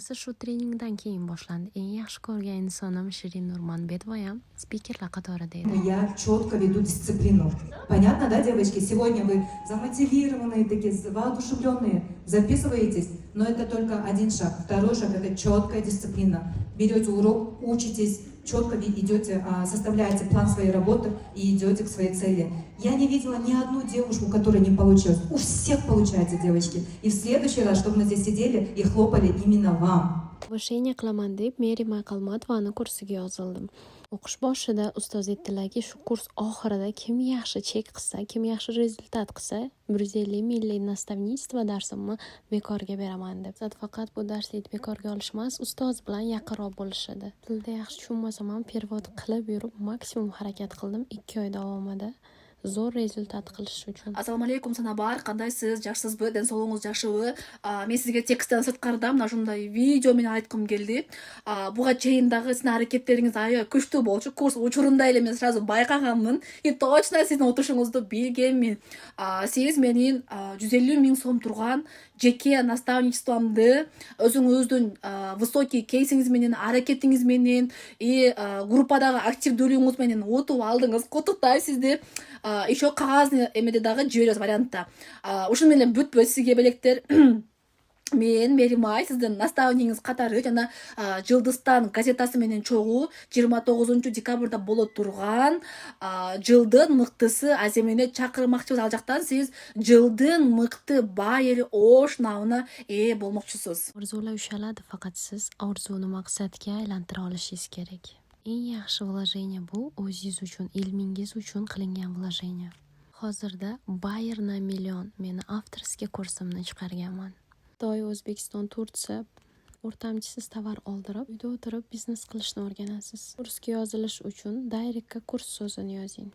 hammasi shu treningdan keyin boshlandi. Eng yaxshi ko'rgan insonim Shirin Nurmanbetova ham spikerlar qatorida edi. Я четко веду дисциплину. Понятно, да, девочки? Сегодня вы замотивированные, такие воодушевленные, записываетесь, но это только один шаг. Второй шаг – это четкая дисциплина. Берете урок, учитесь, четко идете, составляете план своей работы и идете к своей цели. Я не видела ни одну девушку, которая не получилась. У всех получается, девочки. И в следующий раз, чтобы мы здесь сидели и хлопали именно вам. Повышение qilaman deb Meri Maykalmatovani kursiga yozildim. O'qish boshida ustoz aytdilarki, shu kurs oxirida kim yaxshi chek qilsa, kim yaxshi rezultat qilsa, 150 milliy nastavnistva darsimni bekorga beraman deb. Faqat bu darslikni bekorga olish emas, ustoz bilan yaqinroq bo'lishadi. Tilda yaxshi tushunmasam ham perevod qilib yurib, maksimum harakat qildim 2 oy davomida. Zo'r rezultat qilish uchun. Assalomu alaykum, Sanabar, qandaysiz? Yaxshisizmi? Денсаулығыңыз жақшыбы? Мен сізге тексттен сыртқарда мына ушундай видео менен айткым келди. Буга чейин дагы сиздин аракеттериңиз аябай күчтүү болчу. Курс учурунда эле мен сразу байкаганмын. И точно сиздин отурушуңузду билгенмин. Сиз менин 150 000 сом турган жеке наставничествомду өзүңүздүн высокий кейсиңиз менен, аракетиңиз менен и группадагы активдүүлүгүңүз менен утуп алдыңыз. Куттуктайм сизди. Еще кагазны эмеде дагы жиберебиз вариантта. Ушуну менен бүтпөй сизге белектер. Мен Меримай сиздин наставнигиңиз катары жана Жылдыстан газетасы менен чогуу 29 декабрда боло турган жылдын мыктысы Аземине чакырмакчыбыз. Ал жактан сиз жылдын мыкты бай эли ош навына ээ болмокчусуз. Orzular ushaladi, faqat siz orzuni maqsadga aylantira olishingiz kerak. Eng yaxshi vложение bu o'zingiz uchun, ilmingiz uchun qilingan vложение. Hozirda Bayer na million meni avtorskiy kursimni chiqarganman. Xitoy, O'zbekiston, Turkiya o'rtamchisiz tovar oldirib, uyda o'tirib biznes qilishni o'rganasiz. Kursga yozilish uchun directga kurs so'zini yozing.